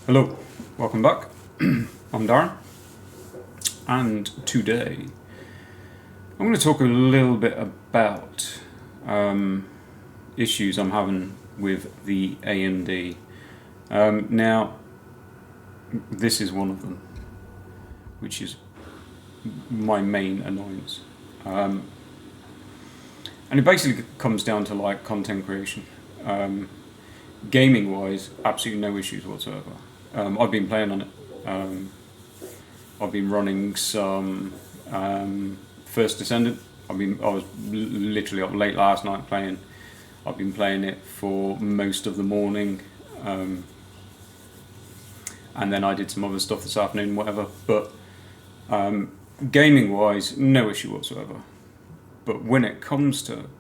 Hello, welcome back. I'm Darren, and today I'm going to talk a little bit about issues I'm having with the AMD. Now, this is one of them, which is my main annoyance. And it basically comes down to like content creation. Gaming wise, absolutely no issues whatsoever. I've been playing on it. I've been running some First Descendant. I was literally up late last night playing. I've been playing it for most of the morning, and then I did some other stuff this afternoon, whatever. But gaming wise, no issue whatsoever. But when it comes to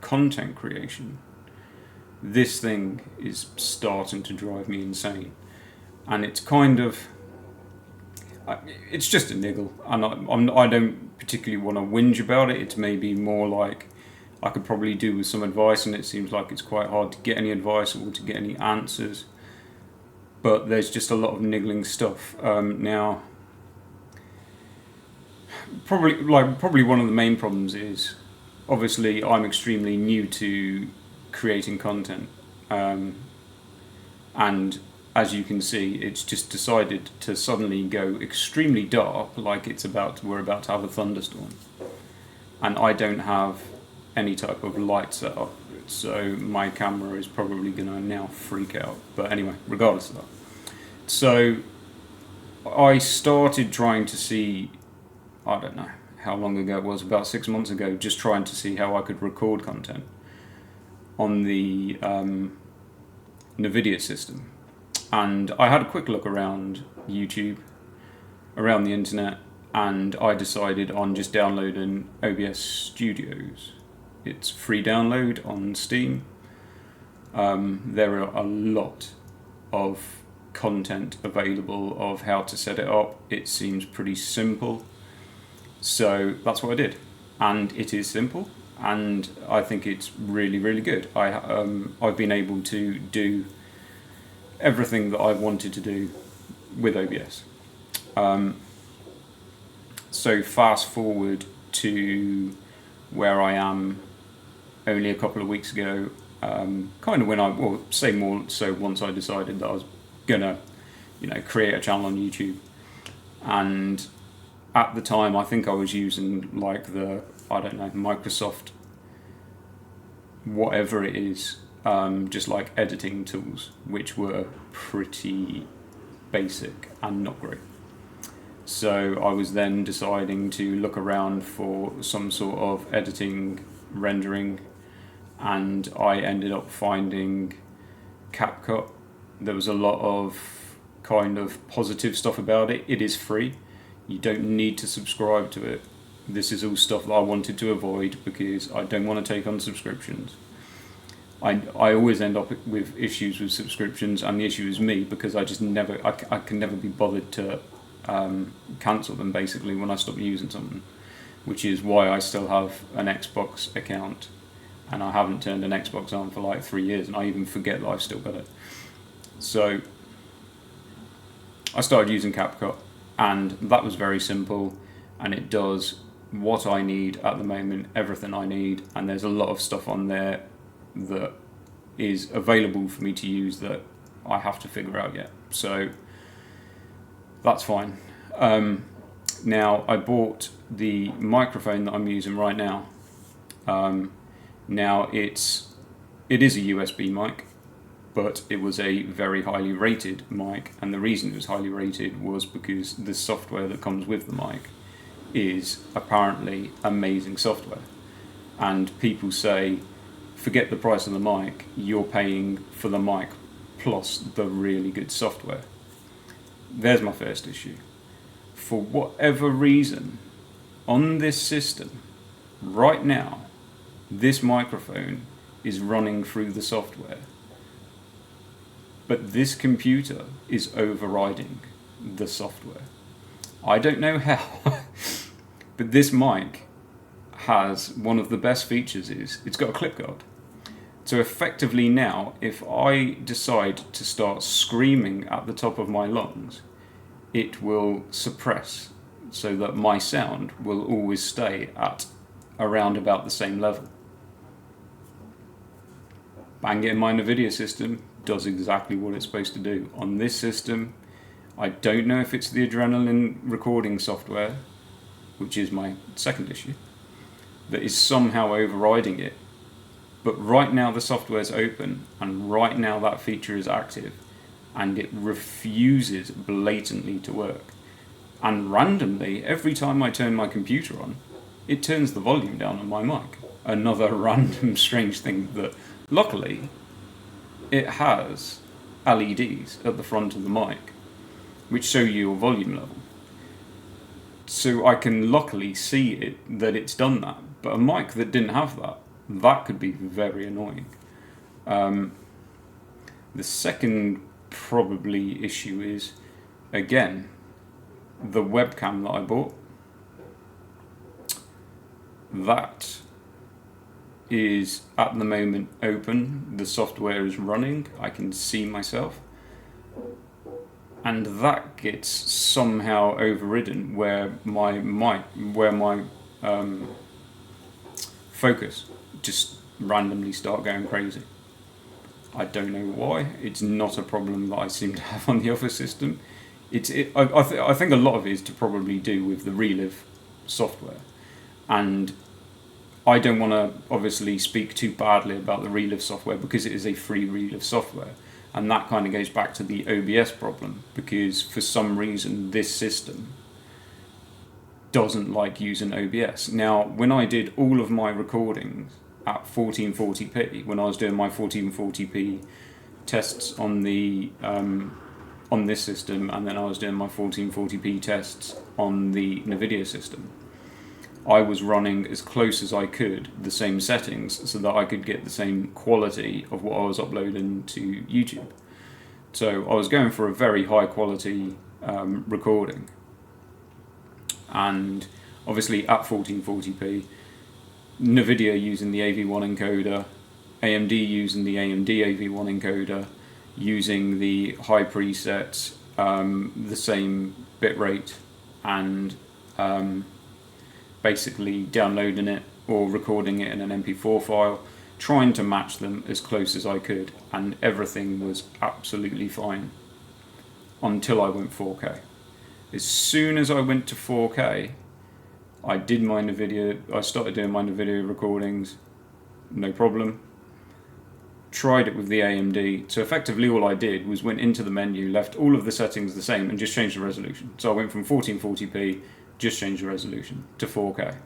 content creation, this thing is starting to drive me insane. And it's kind of, it's just a niggle, and I don't particularly want to whinge about it. It's maybe more like I could probably do with some advice, and it seems like it's quite hard to get any advice or to get any answers. But there's just a lot of niggling stuff. Now, probably one of the main problems is, obviously, I'm extremely new to creating content, and as you can see, it's just decided to suddenly go extremely dark, like we're about to have a thunderstorm, and I don't have any type of light set up, so my camera is probably going to now freak out. But anyway, regardless of that, so I started trying to see, I don't know how long ago it was, about 6 months ago, just trying to see how I could record content on the NVIDIA system. And I had a quick look around YouTube, around the internet, and I decided on just downloading OBS Studios. It's free download on Steam. There are a lot of content available of how to set it up. It seems pretty simple. So that's what I did. And it is simple, and I think it's really, really good. I've been able to do everything that I've wanted to do with OBS. So fast forward to where I am only a couple of weeks ago, kind of when once I decided that I was gonna, create a channel on YouTube. And at the time, I think I was using like the, Microsoft, whatever it is, just like editing tools, which were pretty basic and not great. So I was then deciding to look around for some sort of editing, rendering, and I ended up finding CapCut. There was a lot of kind of positive stuff about it. It is free. You don't need to subscribe to it. This is all stuff that I wanted to avoid because I don't want to take on subscriptions. I always end up with issues with subscriptions, and the issue is me because I can never be bothered to cancel them basically when I stop using something, which is why I still have an Xbox account, and I haven't turned an Xbox on for like 3 years, and I even forget that I've still got it. So I started using CapCut, and that was very simple, and it does what I need at the moment, everything I need, and there's a lot of stuff on there that is available for me to use that I have to figure out yet. So that's fine. Now I bought the microphone that I'm using right now. Now it is a USB mic, but it was a very highly rated mic, and the reason it was highly rated was because the software that comes with the mic is apparently amazing software, and people say, forget the price of the mic, you're paying for the mic plus the really good software. There's my first issue. For whatever reason, on this system, right now, this microphone is running through the software, but this computer is overriding the software. I don't know how, but this mic has one of the best features is it's got a clip guard. So effectively now, if I decide to start screaming at the top of my lungs, it will suppress so that my sound will always stay at around about the same level. Bang it in my NVIDIA system, does exactly what it's supposed to do. On this system, I don't know if it's the Adrenaline recording software, which is my second issue, that is somehow overriding it. But right now the software is open, and right now that feature is active, and it refuses blatantly to work. And randomly, every time I turn my computer on, it turns the volume down on my mic. Another random strange thing that, luckily, it has LEDs at the front of the mic, which show you your volume level. So I can luckily see it that it's done that. But a mic that didn't have that, that could be very annoying. The second probably issue is, again, the webcam that I bought. That is at the moment open, the software is running, I can see myself, and that gets somehow overridden where my focus just randomly start going crazy. I don't know why. It's not a problem that I seem to have on the other system. I think a lot of it is to probably do with the Relive software, and I don't want to obviously speak too badly about the Relive software because it is a free Relive software, and that kind of goes back to the OBS problem, because for some reason this system doesn't like using OBS. Now, when I did all of my recordings at 1440p, when I was doing my 1440p tests on the on this system, and then I was doing my 1440p tests on the NVIDIA system, I was running as close as I could the same settings so that I could get the same quality of what I was uploading to YouTube. So I was going for a very high quality recording, and obviously at 1440p, NVIDIA using the AV1 encoder, AMD using the AMD AV1 encoder, using the high presets, the same bitrate, and basically downloading it or recording it in an MP4 file, trying to match them as close as I could, and everything was absolutely fine until I went 4K. As soon as I went to 4K, I started doing my NVIDIA recordings, no problem. Tried it with the AMD, so effectively all I did was went into the menu, left all of the settings the same, and just changed the resolution. So I went from 1440p, just changed the resolution to 4K.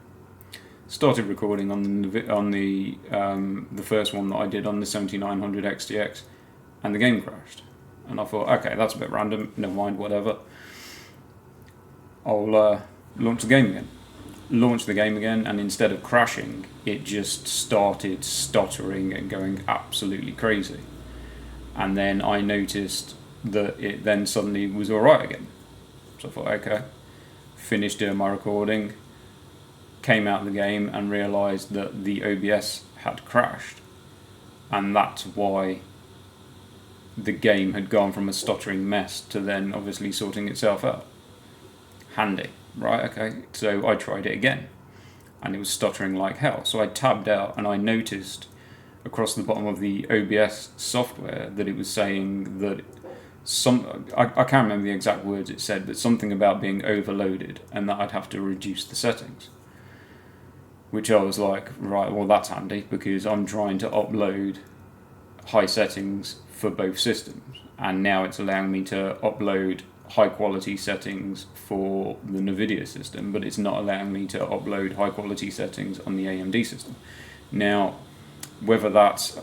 Started recording on the first one that I did on the 7900 XTX, and the game crashed. And I thought, okay, that's a bit random, never mind, whatever. I'll launch the game again. Launched the game again, and instead of crashing, it just started stuttering and going absolutely crazy. And then I noticed that it then suddenly was alright again. So I thought, okay. Finished doing my recording, came out of the game and realised that the OBS had crashed, and that's why the game had gone from a stuttering mess to then obviously sorting itself out. Handy, right? Okay, so I tried it again, and it was stuttering like hell. So I tabbed out, and I noticed across the bottom of the OBS software that it was saying that I can't remember the exact words it said, but something about being overloaded and that I'd have to reduce the settings. Which I was like, right, well that's handy, because I'm trying to upload high settings for both systems, and now it's allowing me to upload high quality settings for the NVIDIA system, but it's not allowing me to upload high quality settings on the AMD system. Now, whether that's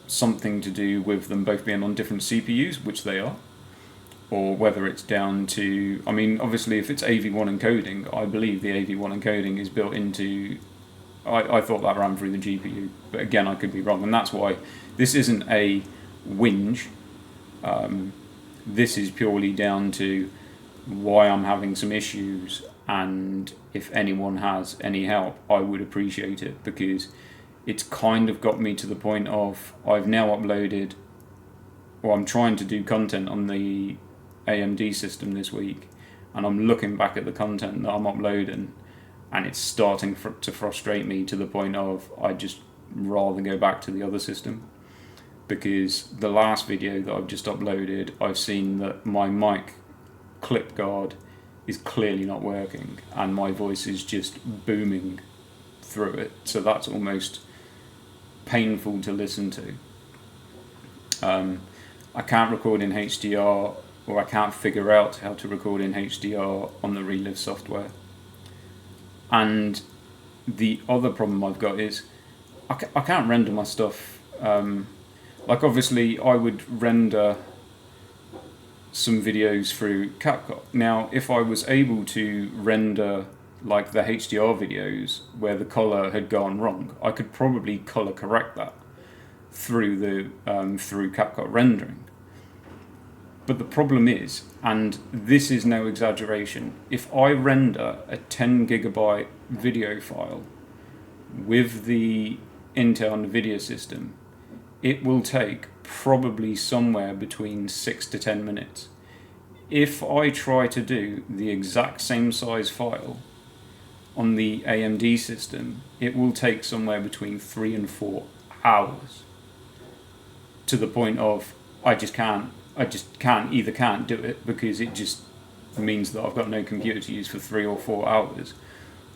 something to do with them both being on different CPUs, which they are, or whether it's down to, I mean, obviously if it's AV1 encoding, I believe the AV1 encoding is built into, I thought that ran through the GPU, but again I could be wrong, and that's why this isn't a whinge. This is purely down to why I'm having some issues, and if anyone has any help, I would appreciate it, because it's kind of got me to the point of I've now uploaded, or I'm trying to do content on the AMD system this week, and I'm looking back at the content that I'm uploading, and it's starting to frustrate me to the point of I just rather go back to the other system. Because the last video that I've just uploaded, I've seen that my mic clip guard is clearly not working, and my voice is just booming through it. So that's almost painful to listen to. I can't record in HDR, or I can't figure out how to record in HDR on the Relive software. And the other problem I've got is I can't render my stuff. Like obviously I would render some videos through CapCut. Now if I was able to render like the HDR videos where the colour had gone wrong, I could probably colour correct that through through CapCut rendering. But the problem is, and this is no exaggeration, if I render a 10 gigabyte video file with the Intel NVIDIA system, it will take probably somewhere between 6 to 10 minutes. If I try to do the exact same size file on the AMD system, it will take somewhere between 3 and 4 hours. To the point of I either can't do it because it just means that I've got no computer to use for 3 or 4 hours,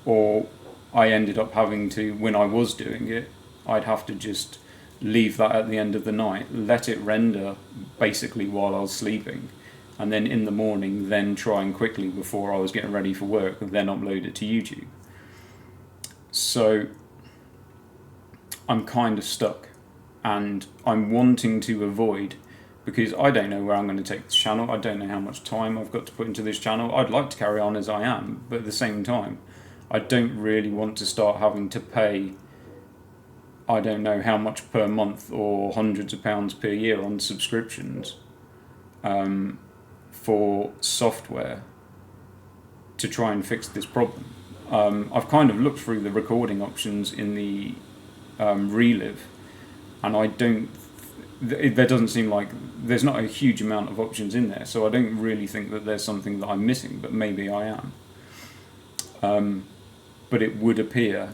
or I ended up having to, when I was doing it, I'd have to just leave that at the end of the night, let it render basically while I was sleeping, and then in the morning then try and quickly, before I was getting ready for work, then upload it to YouTube. So I'm kind of stuck, and I'm wanting to avoid, because I don't know where I'm going to take this channel, I don't know how much time I've got to put into this channel. I'd like to carry on as I am, but at the same time I don't really want to start having to pay I don't know how much per month or hundreds of pounds per year on subscriptions for software to try and fix this problem. I've kind of looked through the recording options in the Relive, and there doesn't seem like there's not a huge amount of options in there, so I don't really think that there's something that I'm missing, but maybe I am. But it would appear,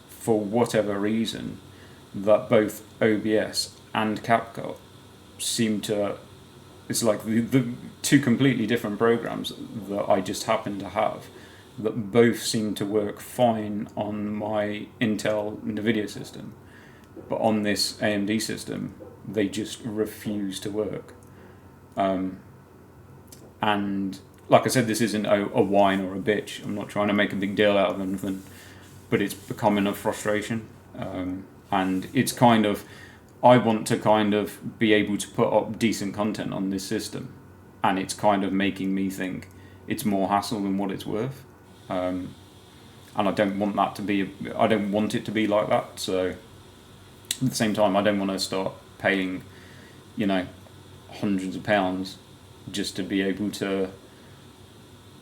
for whatever reason, that both OBS and CapCut seem to, it's like the two completely different programs that I just happen to have, that both seem to work fine on my Intel NVIDIA system, but on this AMD system they just refuse to work. And like I said, this isn't a whine or a bitch. I'm not trying to make a big deal out of anything, but it's becoming a frustration. And it's kind of, I want to kind of be able to put up decent content on this system, and it's kind of making me think it's more hassle than what it's worth. And I don't want that to be, I don't want it to be like that. So at the same time, I don't want to start paying, hundreds of pounds just to be able to,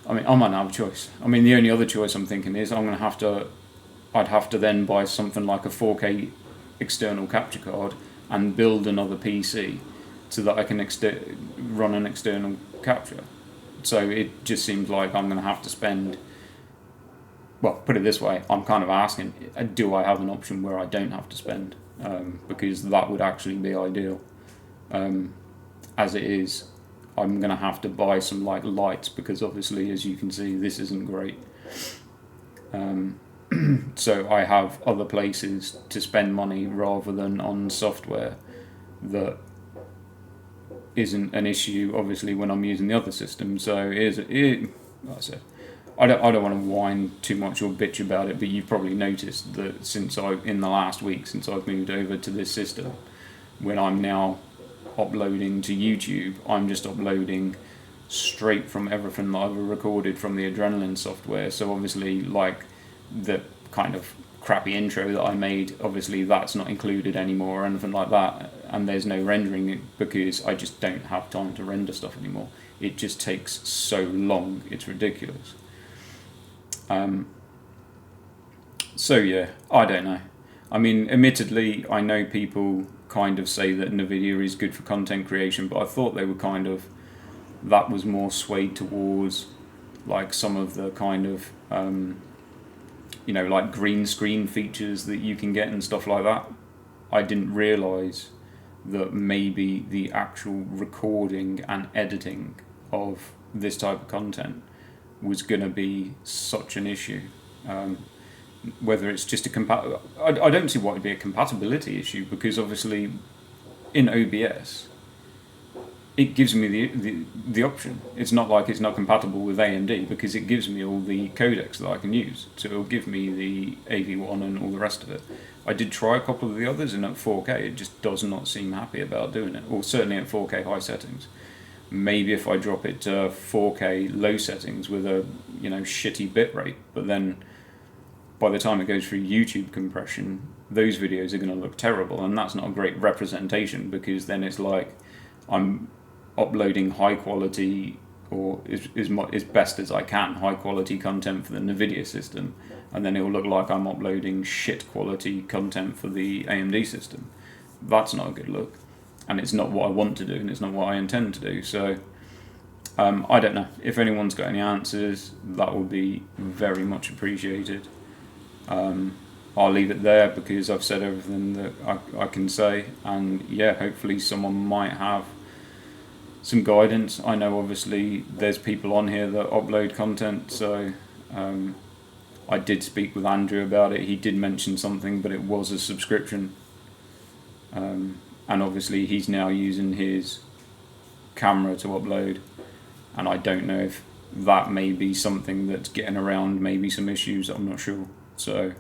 I might not have a choice. The only other choice I'm thinking is I'd have to then buy something like a 4K external capture card and build another PC so that I can run an external capture. So it just seems like I'm going to have to spend, well, put it this way, I'm kind of asking, do I have an option where I don't have to spend? Because that would actually be ideal. As it is, I'm going to have to buy some lights, because obviously, as you can see, this isn't great. So I have other places to spend money rather than on software that isn't an issue, obviously, when I'm using the other system. So like I said, I don't want to whine too much or bitch about it, but you've probably noticed that in the last week since I've moved over to this system, when I'm now uploading to YouTube, I'm just uploading straight from everything that I've recorded from the Adrenaline software. So obviously, like the kind of crappy intro that I made, obviously that's not included anymore or anything like that, and there's no rendering because I just don't have time to render stuff anymore. It just takes so long, it's ridiculous. So yeah, I don't know. I mean, admittedly, I know people kind of say that NVIDIA is good for content creation, but I thought they were kind of, that was more swayed towards like some of the kind of, like green screen features that you can get and stuff like that. I didn't realise that maybe the actual recording and editing of this type of content was going to be such an issue. Whether it's just I don't see why it'd be a compatibility issue, because obviously in OBS it gives me the option. It's not like it's not compatible with AMD, because it gives me all the codecs that I can use. So it'll give me the AV1 and all the rest of it. I did try a couple of the others, and at 4K it just does not seem happy about doing it, or certainly at 4K high settings. Maybe if I drop it to 4K low settings with a shitty bitrate, but then by the time it goes through YouTube compression, those videos are going to look terrible, and that's not a great representation, because then it's like I'm uploading high quality, or as best as I can, high quality content for the NVIDIA system, and then it will look like I'm uploading shit quality content for the AMD system. That's not a good look, and it's not what I want to do, and it's not what I intend to do. So I don't know. If anyone's got any answers, that would be very much appreciated. I'll leave it there, because I've said everything that I can say, and yeah, hopefully someone might have some guidance. I know obviously there's people on here that upload content, so I did speak with Andrew about it. He did mention something, but it was a subscription, and obviously he's now using his camera to upload, and I don't know if that may be something that's getting around maybe some issues. I'm not sure. So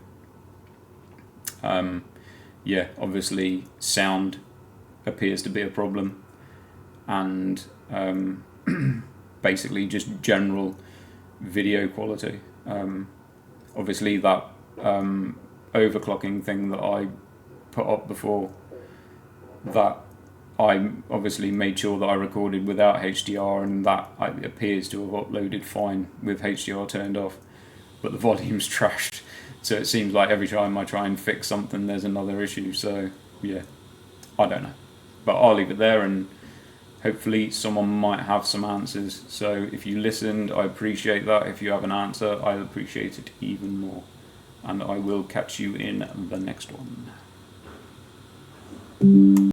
yeah, obviously sound appears to be a problem, and basically just general video quality. Obviously that overclocking thing that I put up before, that I obviously made sure that I recorded without HDR, and that appears to have uploaded fine with HDR turned off, but the volume's trashed. So it seems like every time I try and fix something, there's another issue. So yeah, I don't know, but I'll leave it there, and hopefully someone might have some answers. So if you listened, I appreciate that. If you have an answer, I'll appreciate it even more, and I will catch you in the next one.